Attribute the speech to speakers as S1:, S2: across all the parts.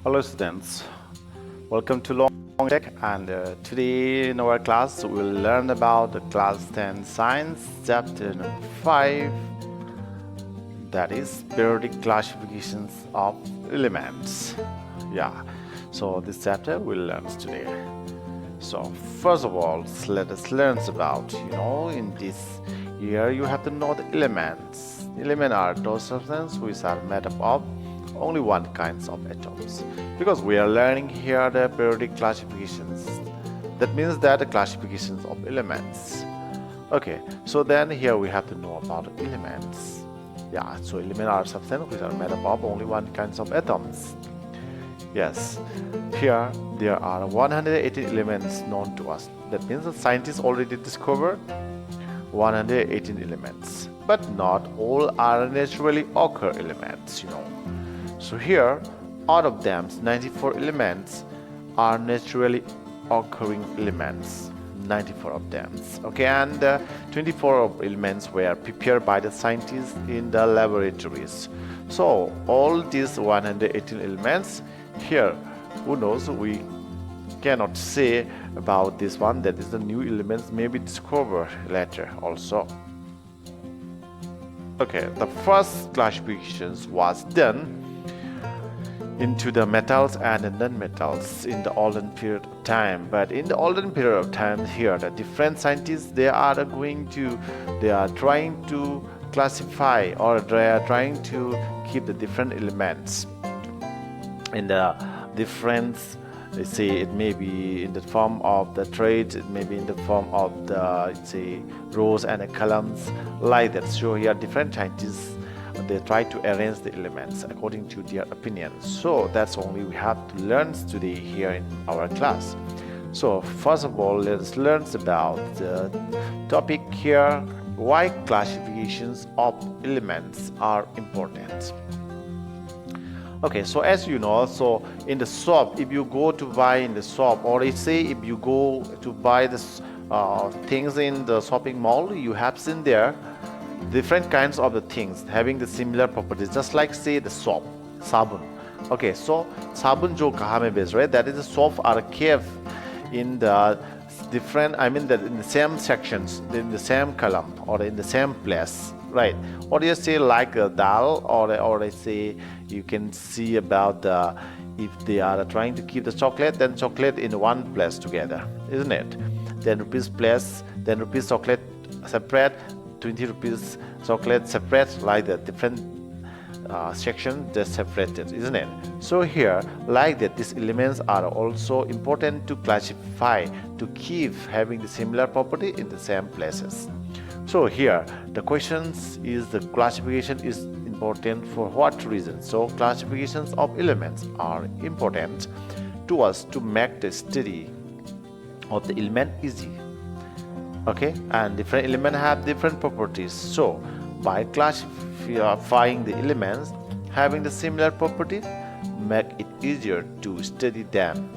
S1: Hello students, welcome to Long Tech, and today in our class we'll learn about the class 10 science chapter number 5, that is periodic classifications of elements. So this chapter we'll learn today. So first of all, let us learn about, in this year you have to know the elements. Elements are those substances which are made up of only one kinds of atoms, because we are learning here the periodic classifications. That means that the classifications of elements. Okay, so then here we have to know about elements. So elements are substances which are made up of only one kinds of atoms. Yes, here there are 118 elements known to us. That means the scientists already discovered 118 elements, but not all are naturally occur elements, So here, out of them, 94 elements are naturally occurring elements. 94 of them. Okay, and 24 of elements were prepared by the scientists in the laboratories. So all these 118 elements here, who knows, we cannot say about this one, that is the new elements may be discovered later also. Okay, the first classifications was done into the metals and the non-metals in the olden period of time. But in the olden period of time, here the different scientists they are trying to classify, or they are trying to keep the different elements in the different, say it may be in the form of the traits, it may be in the form of the rows and the columns, like that. So here different scientists they try to arrange the elements according to their opinions. So that's only we have to learn today here in our class. So first of all, let's learn about the topic here, why classifications of elements are important. Okay, so as you know, so in the shop, if you go to buy in the shop, or if you go to buy the things in the shopping mall, you have seen there different kinds of the things having the similar properties, just like say the soap, sabun. Okay, so sabun jo kaha mein bech rahe, that is the soap are kept in the different, in the same sections, in the same column, or in the same place, right? Or you say like a dal, or I say you can see about the, if they are trying to keep the chocolate, then chocolate in one place together, isn't it? 10 rupees place, 10 rupees chocolate separate, 20 rupees chocolate separate, like the different sections just separated, isn't it? So here, like that, these elements are also important to classify, to keep having the similar property in the same places. So here the questions is, the classification is important for what reason? So classifications of elements are important to us to make the study of the element easy. Okay, and different elements have different properties. So by classifying the elements having the similar properties, make it easier to study them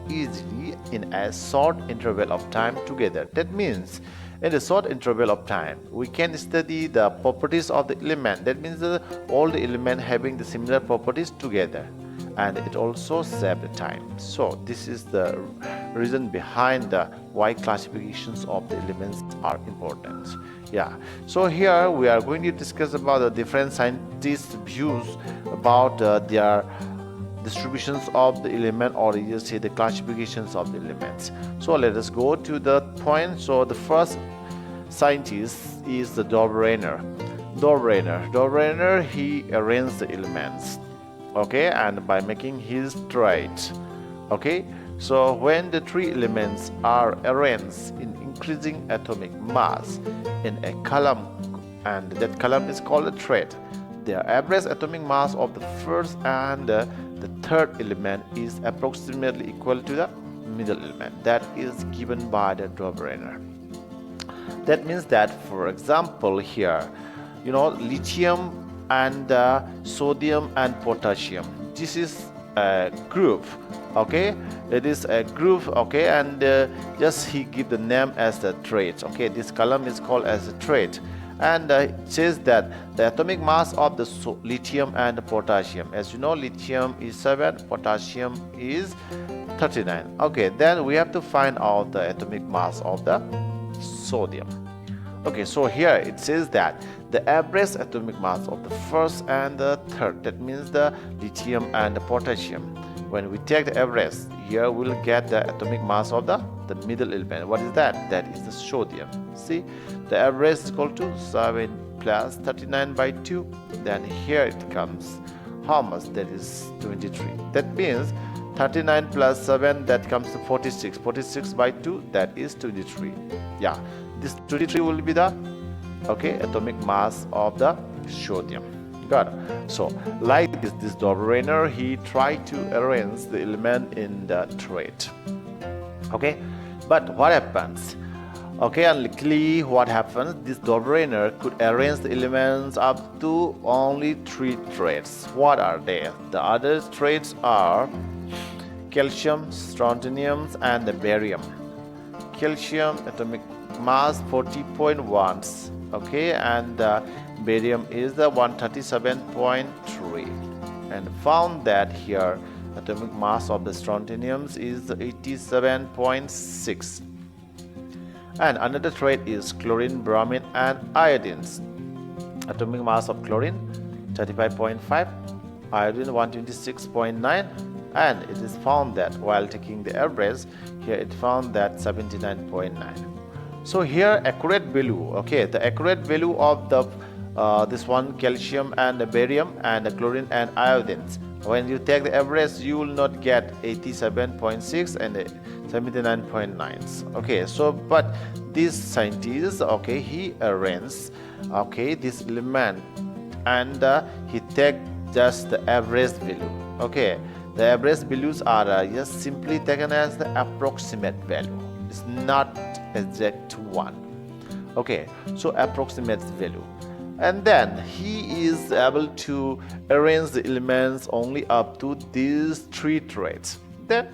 S1: easily in a short interval of time together. That means in a short interval of time we can study the properties of the element. That means all the elements having the similar properties together, and it also saves the time. So this is the reason behind why classifications of the elements are important. So here we are going to discuss about the different scientists' views about their distributions of the element, or you say the classifications of the elements. So let us go to the point. So the first scientist is the Dorbrainer. He arranged the elements, okay, and by making his trait. Okay, so when the three elements are arranged in increasing atomic mass in a column, and that column is called a trait, the average atomic mass of the first and the third element is approximately equal to the middle element. That is given by the Dorbrainer. That means that, for example, here, lithium and sodium and potassium, this is a group. Okay, it is a group. Okay, and just he give the name as the trait. Okay, this column is called as a trait, And it says that the atomic mass of the lithium and potassium, as you know, lithium is 7, potassium is 39. Okay, then we have to find out the atomic mass of the sodium. Okay, so here it says that the average atomic mass of the first and the third, that means the lithium and the potassium. When we take the average, here we'll get the atomic mass of the middle element. What is that? That is the sodium. See, the average is equal to 7 plus 39 by 2. Then here it comes how much? That is 23. That means 39 plus 7, that comes to 46. 46 by 2, that is 23. Yeah, this 23 will be the atomic mass of the sodium. Got it. So like this doppler, he tried to arrange the element in the thread. Okay, but what happens? Okay, unluckily what happens, this doppler could arrange the elements up to only 3 threads. What are they? The other threads are calcium, strontium, and the barium. Calcium atomic mass 40.1, okay, and barium is the 137.3, and found that here atomic mass of the strontium is 87.6. And another thread is chlorine, bromine, and iodines. Atomic mass of chlorine 35.5, iodine 126.9, and it is found that while taking the average, here it found that 79.9. So here accurate value, okay, the accurate value of the this one calcium and the barium and the chlorine and iodines, when you take the average, you will not get 87.6 and 79.9. Okay, so but this scientist, okay, he arranged, okay, this element, and he take just the average value. Okay, the average values are just simply taken as the approximate value. It's not exact one. Okay, so approximate value. And then he is able to arrange the elements only up to these 3 threads. Then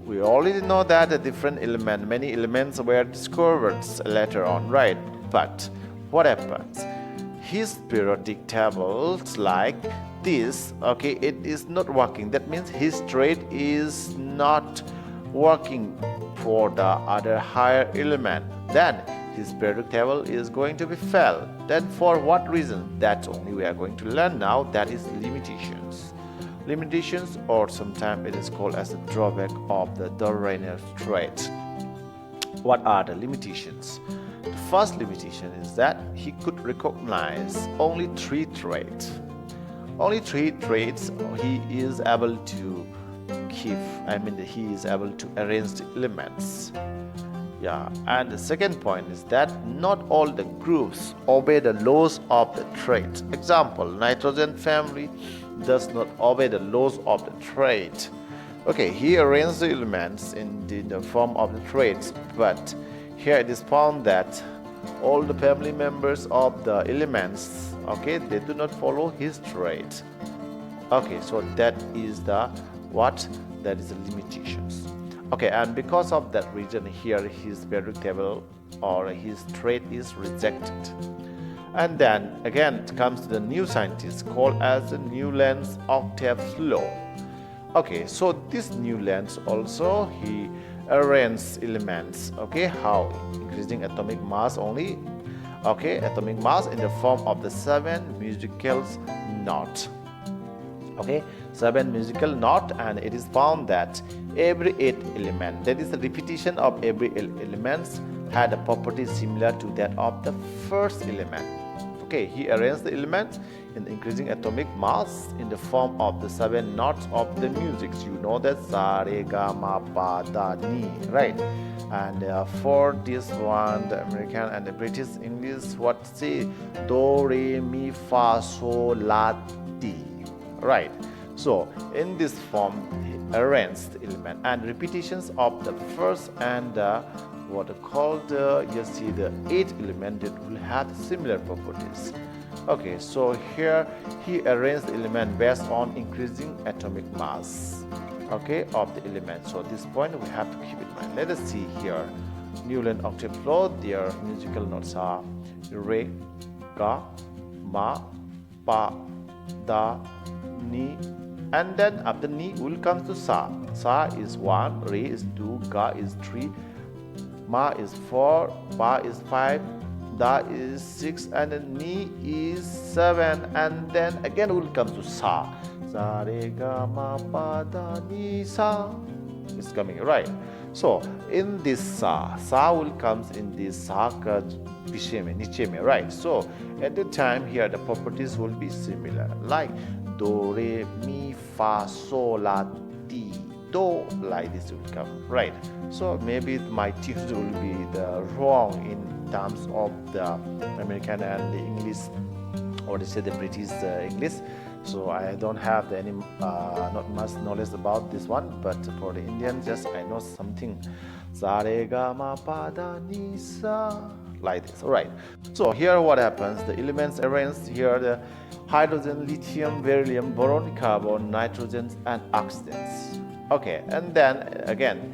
S1: we already know that a different element, many elements were discovered later on, right? But what happens? His periodic tables like this, okay, it is not working. That means his thread is not working for the other higher element. Then his periodic table is going to be failed. Then for what reason? That's only we are going to learn now. That is limitations. Limitations, or sometimes it is called as a drawback of the doppler thread. What are the limitations? The first limitation is that he could recognize only 3 threads. Only 3 threads he is able to keep. He is able to arrange the elements. Yeah, and the second point is that not all the groups obey the laws of the thread. Example, nitrogen family does not obey the laws of the thread. Okay, he arranged the elements in the form of the threads, but here it is found that all the family members of the elements, okay, they do not follow his thread. Okay, so that is the limitations. Okay, and because of that reason, here his periodic table or his thread is rejected. And then again it comes to the new scientist called as the Newland's Octaves Law. Okay, so this Newland's also he arranged elements. Okay, how? Increasing atomic mass only. Okay, atomic mass in the form of the 7 musical notes. Okay, 7 musical note, and it is found that every 8 element, that is the repetition of every elements, had a property similar to that of the first element. Okay, he arranged the elements in increasing atomic mass in the form of the 7 notes of the music. You know that sa, re, ga, ma, pa, da, ni, right? And for this one, the American and the British English, what say? Do, re, mi, fa, sol, la, ti. Right, so in this form he arranged the element and repetitions of the first and what are called you see the 8 element that will have similar properties. Okay, so here he arranged the element based on increasing atomic mass, okay, of the element. So this point we have to keep in mind. Let us see here Newland Octaves Law. Their musical notes are re, ga, ma, pa, da, ni, and then after ni will come to sa. Sa is 1, re is 2, ga is 3, ma is 4, pa is 5, da is 6, and then ni is 7, and then again will come to sa. Sa, re, ga, ma, pa, da, ni, sa. It's coming, right? So in this sa will comes in this sa ka bisheme, nicheme, right? So at the time here the properties will be similar, like do, re, mi, fa, sol, la, ti, do, like this will come, right? So maybe my tunes will be the wrong in terms of the American and the English, or they say the British English. So I don't have any not much knowledge about this one, but for the Indian, just I know something. Sa, re, ga, ma, pa, da, ni, sa, like this. All right. So here what happens? The elements arranged here: the hydrogen, lithium, beryllium, boron, carbon, nitrogen, and oxygens. Okay, and then again,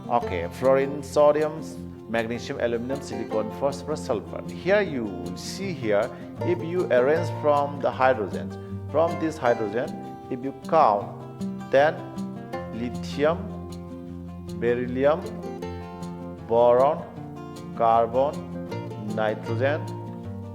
S1: okay, fluorine, sodium, magnesium, aluminum, silicon, phosphorus, sulfur. Here you will see here, if you arrange from the hydrogen, from this hydrogen, if you count, then lithium, beryllium, boron, carbon, nitrogen,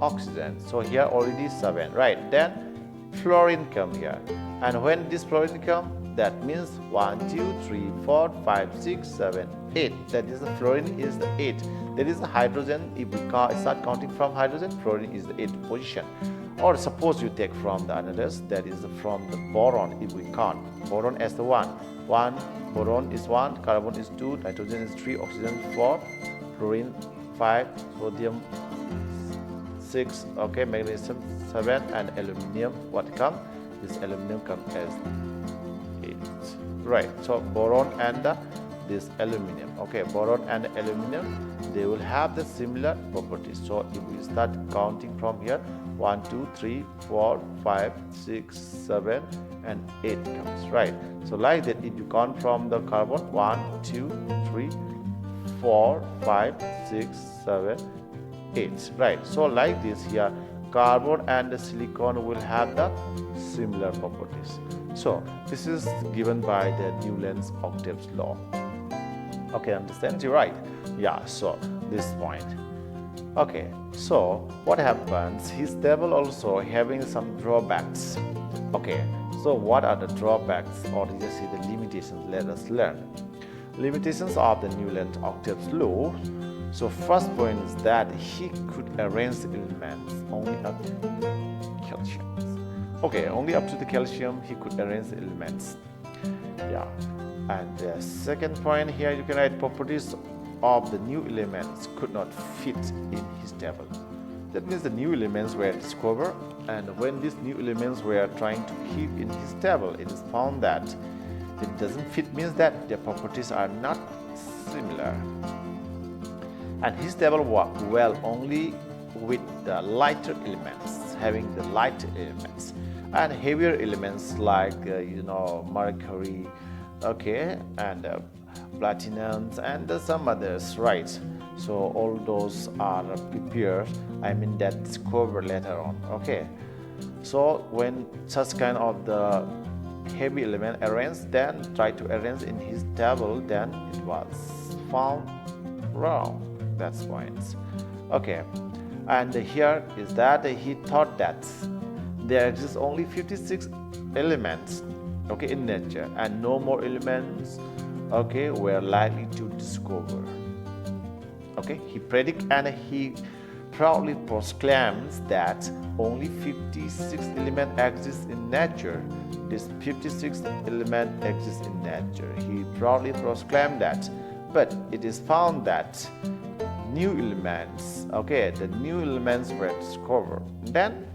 S1: oxygen. So here already 7, right? Then fluorine come here, and when this fluorine come, that means 1, 2, 3, 4, 5, 6, 7, 8. That is the fluorine is the 8. That is the hydrogen. If we start counting from hydrogen, fluorine is the 8th position. Or suppose you take from the others, that is from the boron. If we count boron as the 1, boron is 1, carbon is 2, nitrogen is 3, oxygen 4, fluorine 5, sodium 6, okay, magnesium 7, and aluminum what come? This aluminum come as 8, right? So boron and this aluminum, okay, boron and aluminum, they will have the similar properties. So if we start counting from here, 1, 2, 3, 4, 5, 6, 7, and 8 comes, right? So like that, if you count from the carbon, 1, 2, 3, 4, 5, 6, 7, 8, right? So like this here, carbon and the silicon will have the similar properties. So this is given by the Newland's Octaves law. Okay, understand? You're right. Yeah, so this point. Okay, so what happens? His table also having some drawbacks. Okay, so what are the drawbacks, or just say the limitations? Let us learn. Limitations of the Newland Octaves law. So first point is that he could arrange the elements only up to calcium. Okay, only up to the calcium he could arrange the elements. Yeah. And the second point here, you can write properties of the new elements could not fit in his table. That means the new elements were discovered, and when these new elements were trying to keep in his table, it is found that it doesn't fit, means that their properties are not similar. And his table worked well only with the lighter elements, having the lighter elements, and heavier elements like mercury, okay, and platinums and some others, right? So all those are prepared, that discovered later on. Okay, so when such kind of the heavy element arranged, then try to arrange in his table, then it was found wrong. That's points. Okay, and here is that he thought that there exists only 56 elements, okay, in nature, and no more elements, okay, were likely to discover. Okay, he predicts and he proudly proclaims that only 56 elements exist in nature. This 56 element exists in nature. He proudly proclaimed that, but it is found that new elements, okay, the new elements were discovered. Then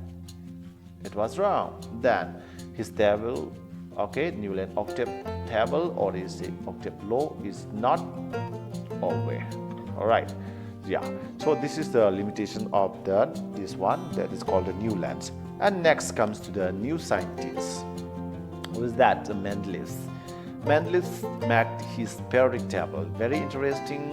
S1: it was wrong. Then his table, okay, Newland octave table, or is the octave law, is not always. All right, yeah. So this is the limitation of this one that is called the Newlands. And next comes to the new scientist. Who is that? Mendels. Mendels made his periodic table. Very interesting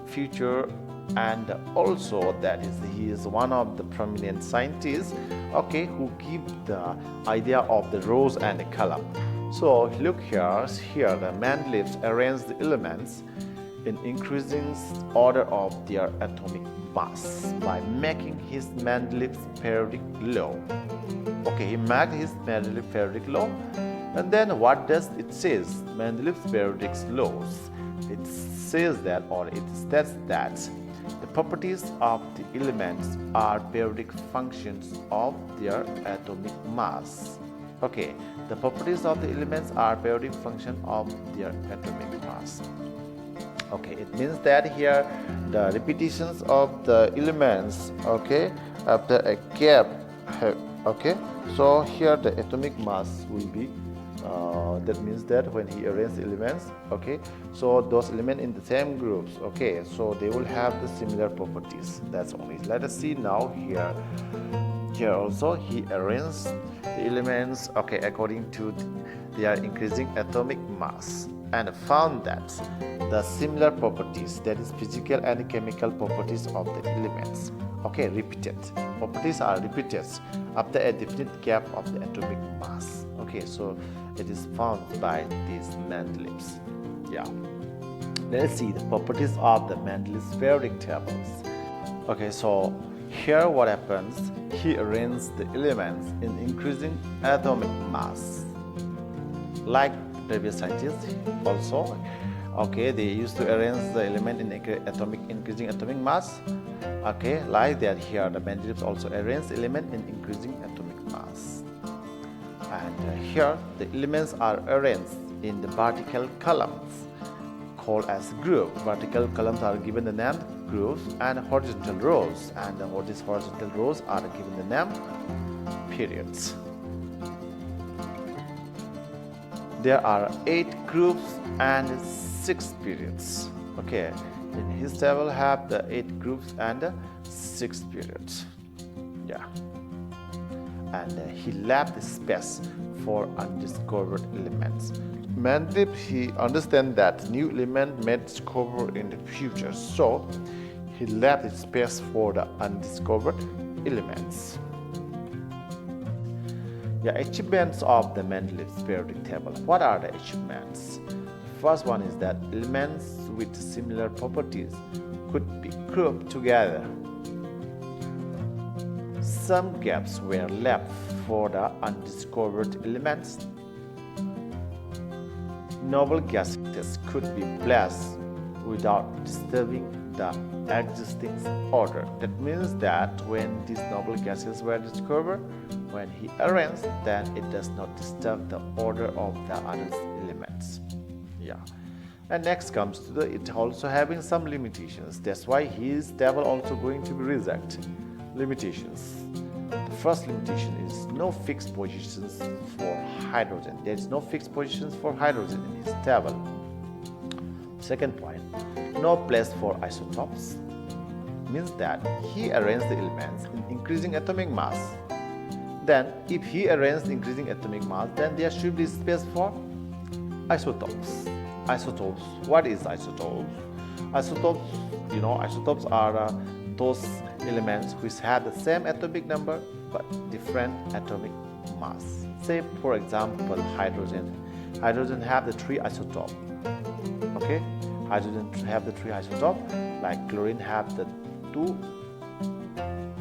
S1: feature and also that is he is one of the prominent scientists, okay, who give the idea of the rows and the column. So look here the Mendels arrange the elements in increasing order of their atomic mass by making his Mendels periodic law. Okay, he made his Mendels periodic law, and then what does it says? Mendels periodic laws. It says that, or it states that the properties of the elements are periodic functions of their atomic mass. Okay, the properties of the elements are periodic function of their atomic mass. Okay, it means that here the repetitions of the elements, okay, after a gap, okay, so here the atomic mass will be that means that when he arranges elements, okay, so those elements in the same groups, okay, so they will have the similar properties. That's only. Let us see now here also he arranges the elements, okay, according to their increasing atomic mass, and found that the similar properties, that is physical and chemical properties of the elements, okay, repeated properties are repeated after a definite gap of the atomic mass. Okay, so it is found by these Mendels. Yeah, let's see the properties of the Mendels periodic tables. Okay, so here what happens, he arranges the elements in increasing atomic mass, like previous scientists also, okay, they used to arrange the element in increasing atomic mass, okay, like that here the Mendels also arrange element in increasing atomic mass. And here the elements are arranged in the vertical columns called as group. Vertical columns are given the name groups, and horizontal rows, and these horizontal rows are given the name periods. There are 8 groups and 6 periods. Okay, in his table have the 8 groups and 6 periods. Yeah, and he left the space for undiscovered elements. Mendel, he understands that new element may discover in the future, so he left the space for the undiscovered elements. The achievements of the Mendels periodic table. What are the achievements? The first one is that elements with similar properties could be grouped together. Some gaps were left for the undiscovered elements. Noble gases could be placed without disturbing the existing order. That means that when these noble gases were discovered, when he arranged, then it does not disturb the order of the other elements. Yeah. And next comes to it also having some limitations. That's why his table also going to be reject limitations. The first limitation is no fixed positions for hydrogen. There is no fixed positions for hydrogen in his table. Second point, no place for isotopes. Means that he arranged the elements in increasing atomic mass. Then if he arranged increasing atomic mass, then there should be space for isotopes. Isotopes, what is isotopes? Isotopes, isotopes are those elements which have the same atomic number but different atomic mass. Say for example hydrogen. Hydrogen have the 3 isotopes. Okay, hydrogen have the 3 isotopes, like chlorine have the 2,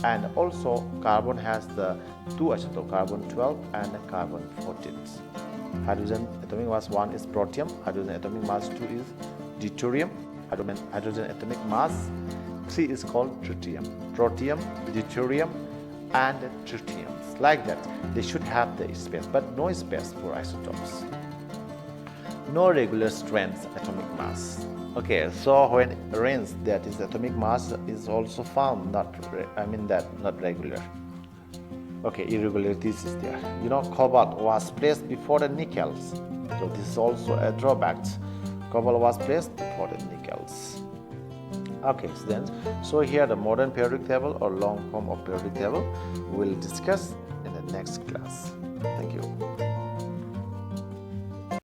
S1: and also carbon has the 2 isotopes, carbon 12 and carbon 14. Hydrogen atomic mass 1 is protium, hydrogen atomic mass 2 is deuterium, hydrogen atomic mass 3 is called tritium. Protium, deuterium and tritium. Like that, they should have the space, but no space for isotopes. No regular strength atomic mass. Okay, so when arranged, that is atomic mass is also found not regular. Okay, irregularities is there. Cobalt was placed before the nickels, so this is also a drawback. Cobalt was placed before the nickels. Okay, so here the modern periodic table or long form of periodic table we'll discuss in the next class. Thank you.